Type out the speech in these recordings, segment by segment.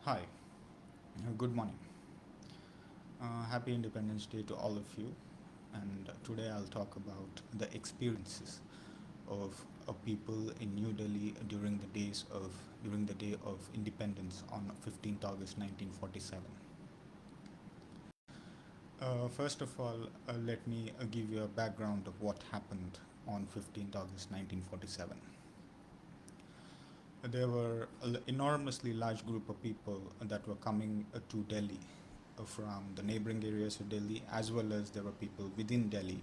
Hi, good morning. Happy Independence Day to all of you. And today I'll talk about the experiences of people in New Delhi during the day of independence on 15th August 1947. First of all, let me give you a background of what happened on 15th August 1947. There were an enormously large group of people that were coming to Delhi from the neighboring areas of Delhi, as well as there were people within Delhi,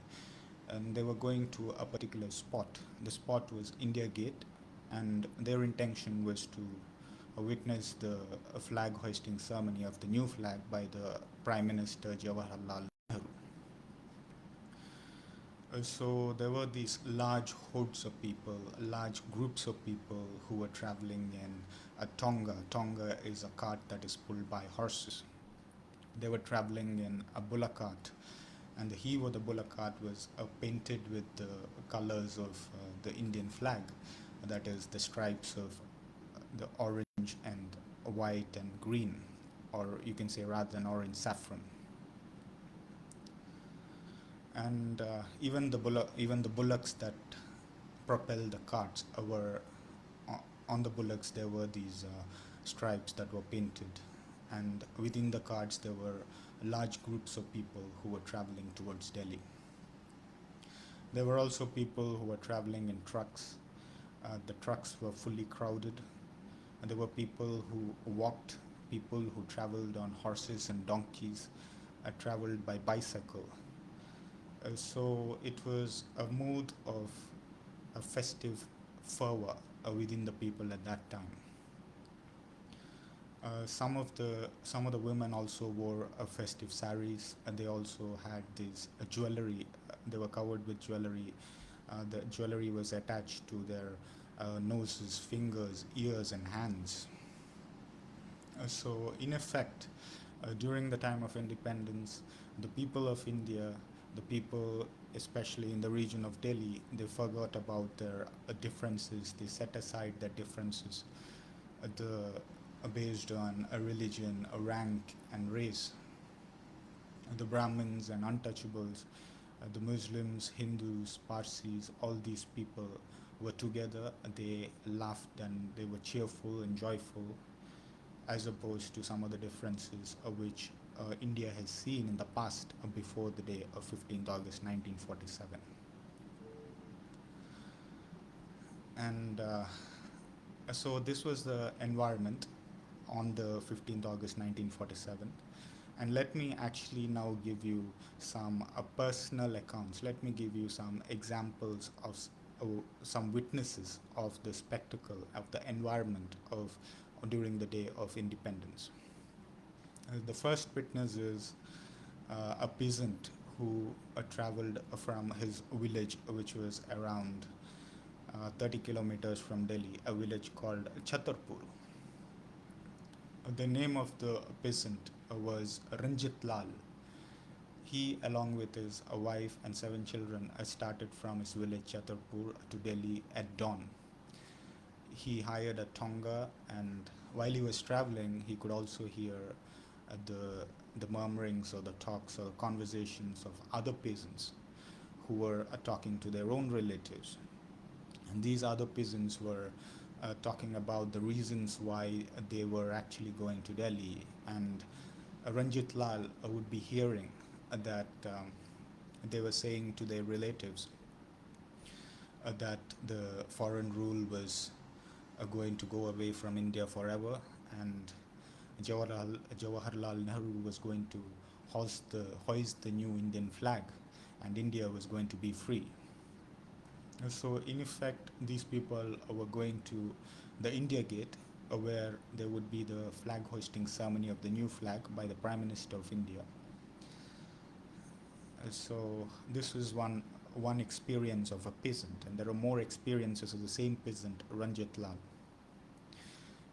and they were going to a particular spot. The spot was India Gate, and their intention was to witness the flag hoisting ceremony of the new flag by the Prime Minister Jawaharlal Nehru. So there were these large hordes of people, large groups of people who were traveling in a tonga. Tonga is a cart that is pulled by horses. They were traveling in a bullock cart, and the heave of the bullock cart was painted with the colors of the Indian flag, that is, the stripes of the orange and white and green, or you can say rather than orange, saffron. And even the bullocks that propel the carts were on the bullocks. There were these stripes that were painted, and within the carts there were large groups of people who were traveling towards Delhi. There were also people who were traveling in trucks. The trucks were fully crowded. And there were people who walked, people who traveled on horses and donkeys, traveled by bicycle. So it was a mood of a festive fervor within the people at that time. Some of the women also wore festive saris, and they also had this jewelry. They were covered with jewelry. The jewelry was attached to their noses, fingers, ears, and hands. So, in effect, during the time of independence, the people of India, the people especially in the region of Delhi, they forgot about their differences. They set aside their differences, based on a religion, a rank, and race. The Brahmins and untouchables, the Muslims, Hindus, Parsis, all these people were together. They laughed and they were cheerful and joyful, as opposed to some of the differences which India has seen in the past before the day of 15th August 1947. And so this was the environment on the 15th August 1947. And let me actually now give you some personal accounts. Let me give you some examples of some witnesses of the spectacle, of the environment of during the day of independence. The first witness is a peasant who traveled from his village, which was around 30 kilometers from Delhi, a village called Chhatarpur. The name of the peasant was Ranjit Lal. He, along with his wife and 7 children, started from his village Chhatarpur to Delhi at dawn. He hired a tonga, and while he was traveling, he could also hear the murmurings or the talks or conversations of other peasants who were talking to their own relatives. And these other peasants were talking about the reasons why they were actually going to Delhi. And Ranjit Lal would be hearing that they were saying to their relatives that the foreign rule was going to go away from India forever, and Jawaharlal Nehru was going to hoist the new Indian flag, and India was going to be free. So, in effect, these people were going to the India Gate, where there would be the flag hoisting ceremony of the new flag by the Prime Minister of India. So, this was one experience of a peasant, and there are more experiences of the same peasant, Ranjit Lal.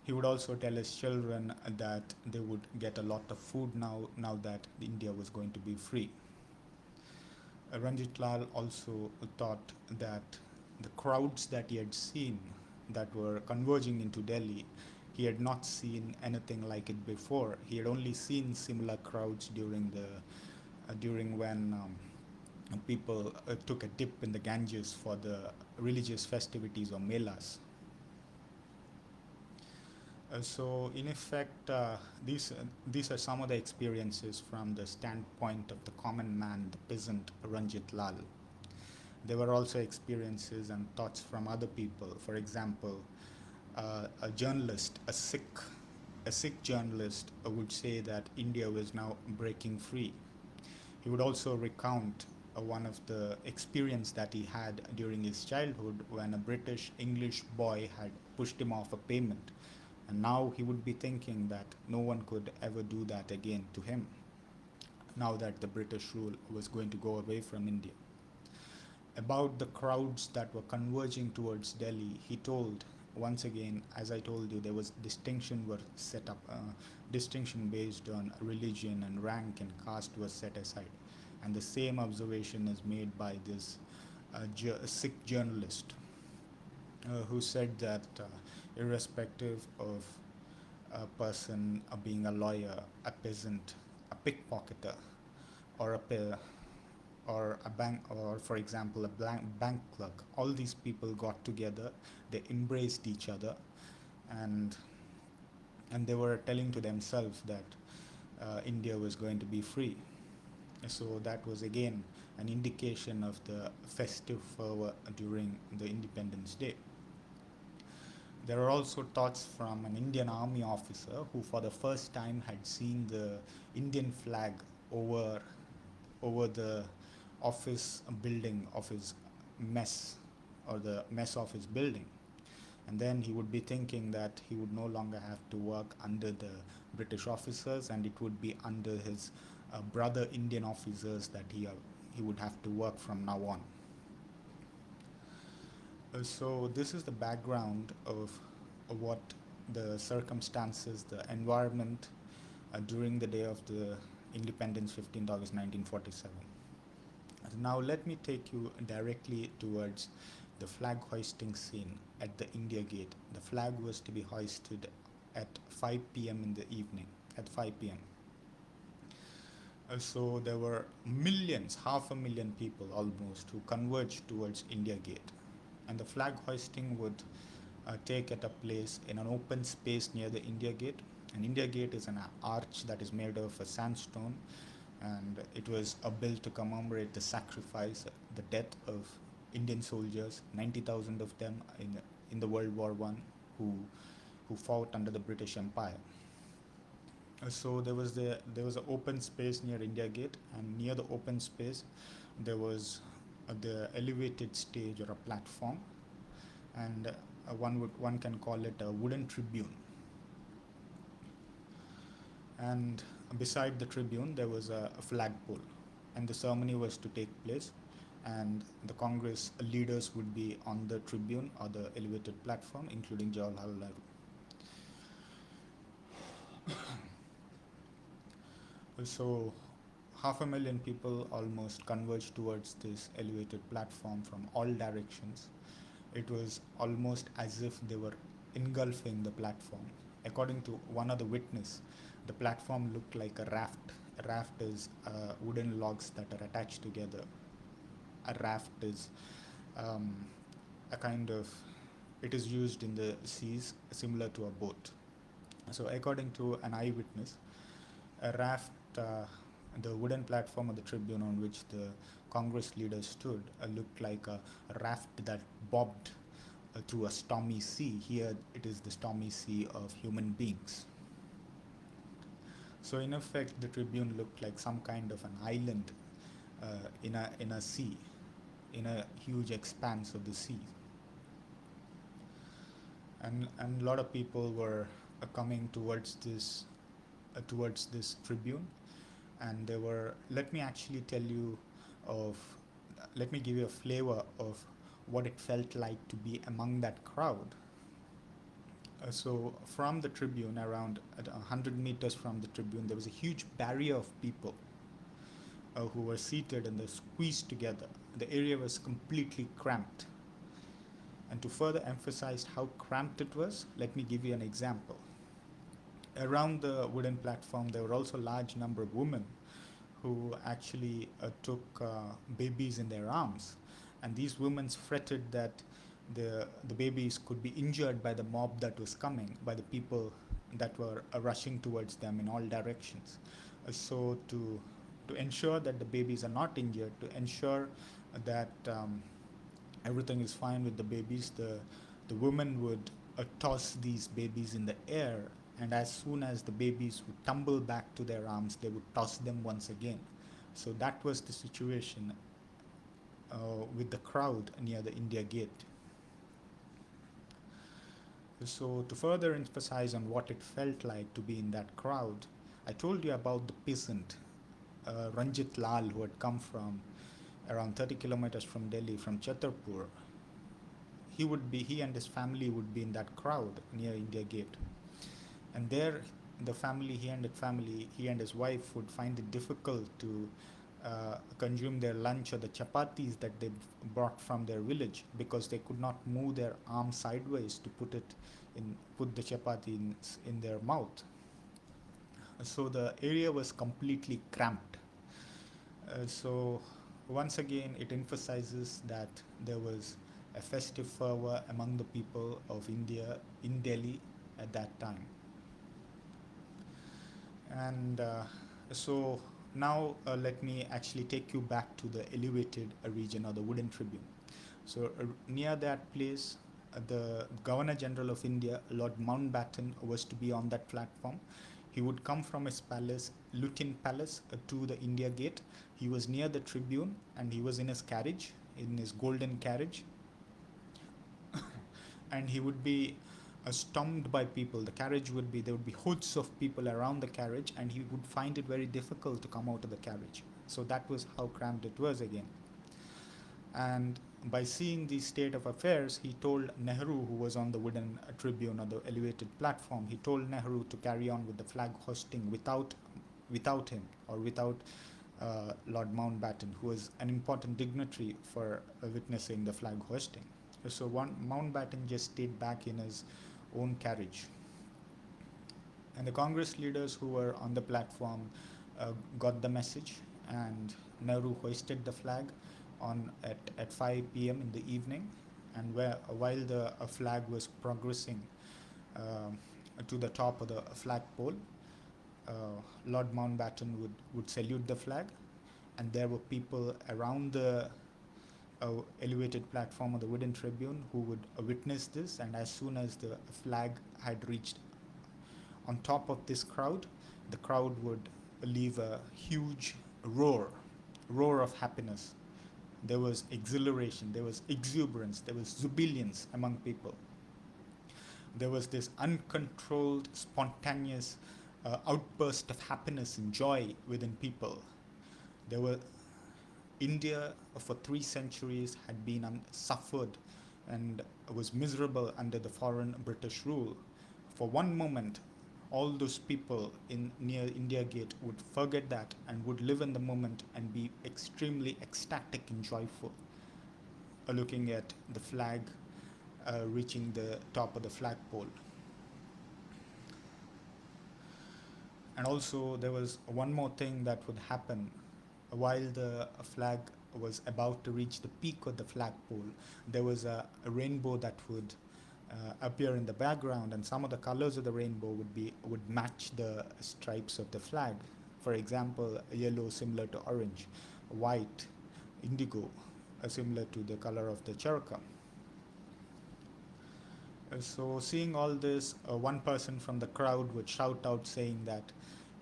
He would also tell his children that they would get a lot of food now that India was going to be free. Ranjit Lal also thought that the crowds that he had seen that were converging into Delhi, He had not seen anything like it before. He had only seen similar crowds during when people took a dip in the Ganges for the religious festivities or melas. So, in effect, these are some of the experiences from the standpoint of the common man, the peasant Ranjit Lal. There were also experiences and thoughts from other people. For example, a journalist, a Sikh journalist, would say that India was now breaking free. He would also recount one of the experience that he had during his childhood when a British English boy had pushed him off a pavement, and now he would be thinking that no one could ever do that again to him, now that the British rule was going to go away from India. About the crowds that were converging towards Delhi, he told, once again, as I told you, there was distinction were set up, distinction based on religion and rank and caste was set aside. And the same observation is made by this Sikh journalist who said that irrespective of a person being a lawyer, a peasant, a pickpocketer, or a bank, or for example a bank clerk, all these people got together, they embraced each other, and they were telling to themselves that India was going to be free. So that was again an indication of the festive fervor during the Independence Day. There are also thoughts from an Indian army officer who for the first time had seen the Indian flag over the office building of his mess, or the mess of his building. And then he would be thinking that he would no longer have to work under the British officers, and it would be under his brother Indian officers that he would have to work from now on. So this is the background of what the circumstances, the environment during the day of the independence, 15th August 1947. Now let me take you directly towards the flag hoisting scene at the India Gate. The flag was to be hoisted at 5 p.m. in the evening, at 5 p.m. So there were millions, 500,000 people almost, who converged towards India Gate. And the flag hoisting would take at a place in an open space near the India Gate. And India Gate is an arch that is made of a sandstone, and it was built to commemorate the sacrifice, the death of Indian soldiers, 90,000 of them in the World War I, who fought under the British Empire. So there was an open space near India Gate, and near the open space there was the elevated stage or a platform, and one can call it a wooden tribune. And beside the tribune there was a flagpole, and the ceremony was to take place, and the Congress leaders would be on the tribune or the elevated platform, including Jawaharlal Nehru. So 500,000 people almost converged towards this elevated platform from all directions. It was almost as if they were engulfing the platform. According to one of the witnesses, the platform looked like a raft. A raft is wooden logs that are attached together. A raft is a kind of, it is used in the seas similar to a boat. So according to an eyewitness, a raft, the wooden platform of the tribune on which the Congress leaders stood looked like a raft that bobbed through a stormy sea. Here it is the stormy sea of human beings. So in effect, the tribune looked like some kind of an island in a sea, in a huge expanse of the sea. And a lot of people were coming towards this tribune, and they were. Let me actually tell you let me give you a flavor of what it felt like to be among that crowd. So from the tribune, around 100 meters from the tribune, there was a huge barrier of people who were seated, and they squeezed together. The area was completely cramped. And to further emphasize how cramped it was, let me give you an example. Around the wooden platform, there were also large number of women who actually took babies in their arms, and these women fretted that the babies could be injured by the mob that was coming, by the people that were rushing towards them in all directions. So to ensure that the babies are not injured, to ensure that everything is fine with the babies, the women would toss these babies in the air, and as soon as the babies would tumble back to their arms, they would toss them once again. So that was the situation with the crowd near the India Gate. So to further emphasize on what it felt like to be in that crowd, I told you about the peasant, Ranjit Lal, who had come from around 30 kilometers from Delhi, from Chhatarpur. He and his family would be in that crowd near India Gate, and there he and his wife would find it difficult to consume their lunch or the chapatis that they brought from their village, because they could not move their arm sideways to put the chapati in their mouth. So the area was completely cramped. So once again, it emphasizes that there was a festive fervor among the people of India in Delhi at that time. And so now let me actually take you back to the elevated region, or the wooden tribune. So near that place, the Governor General of India, Lord Mountbatten, was to be on that platform. He would come from his palace, Lutyens Palace, to the India Gate. He was near the tribune, and he was in his carriage, in his golden carriage, and he would be stormed by people. There would be hoods of people around the carriage, and he would find it very difficult to come out of the carriage. So that was how cramped it was again. And by seeing the state of affairs, he told Nehru, who was on the wooden tribune or the elevated platform, he told Nehru to carry on with the flag hoisting without him, or without Lord Mountbatten, who was an important dignitary for witnessing the flag hoisting. So Mountbatten just stayed back in his own carriage. And the Congress leaders who were on the platform got the message, and Nehru hoisted the flag at 5 p.m. in the evening. And while the flag was progressing to the top of the flagpole, Lord Mountbatten would salute the flag, and there were people around the elevated platform of the wooden tribune who would witness this. And as soon as the flag had reached on top of this crowd, the crowd would leave a huge roar of happiness. There was exhilaration, there was exuberance, there was jubilance among people. There was this uncontrolled, spontaneous outburst of happiness and joy within people. There were India for 3 centuries had been suffered and was miserable under the foreign British rule. For one moment, all those people near India Gate would forget that and would live in the moment and be extremely ecstatic and joyful, looking at the flag reaching the top of the flagpole. And also, there was one more thing that would happen while the flag was about to reach the peak of the flagpole. There was a rainbow that would appear in the background, and some of the colors of the rainbow would match the stripes of the flag. For example, yellow similar to orange, white, indigo, similar to the color of the charka. So seeing all this, one person from the crowd would shout out saying that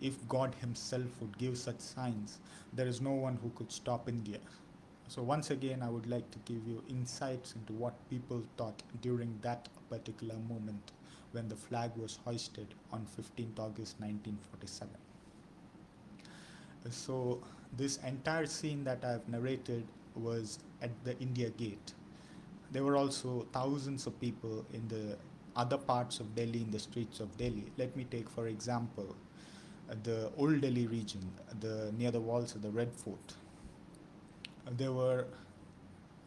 if God himself would give such signs, there is no one who could stop India. So once again, I would like to give you insights into what people thought during that particular moment when the flag was hoisted on 15th August 1947. So this entire scene that I've narrated was at the India Gate. There were also thousands of people in the other parts of Delhi, in the streets of Delhi. Let me take, for example, the Old Delhi region, near the walls of the Red Fort. There were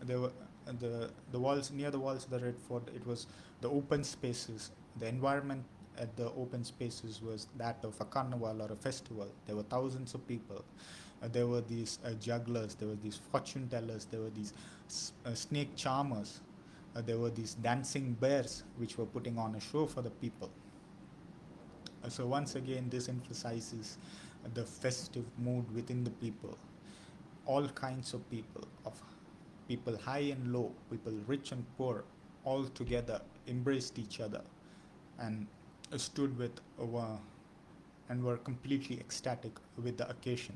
the walls, near the walls of the Red Fort. It was the open spaces. The environment at the open spaces was that of a carnival or a festival. There were thousands of people. There were these jugglers, there were these fortune tellers, there were these snake charmers, there were these dancing bears which were putting on a show for the people. So once again, this emphasizes the festive mood within the people. All kinds of people high and low, people rich and poor, all together embraced each other and stood with and were completely ecstatic with the occasion.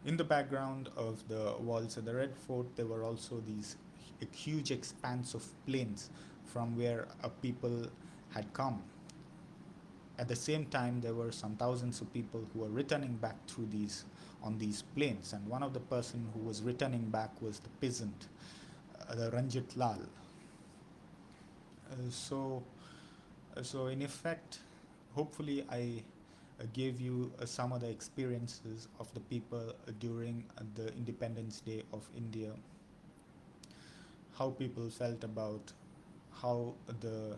In the background of the walls of the Red Fort, there were also these a huge expanse of plains from where people had come. At the same time, there were some thousands of people who were returning back through these on these plains, and one of the person who was returning back was the peasant, the Ranjit Lal. So, so in effect, hopefully, I gave you some of the experiences of the people during the Independence Day of India, how people felt about how the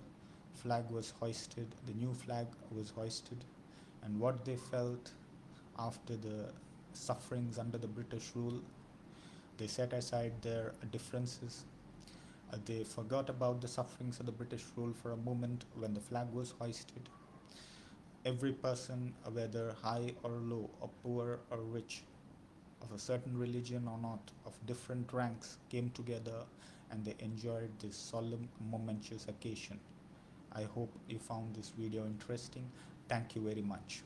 flag was hoisted, the new flag was hoisted, and what they felt after the sufferings under the British rule. They set aside their differences. They forgot about the sufferings of the British rule for a moment when the flag was hoisted. Every person, whether high or low, or poor or rich, of a certain religion or not, of different ranks, came together and they enjoyed this solemn, momentous occasion. I hope you found this video interesting. Thank you very much.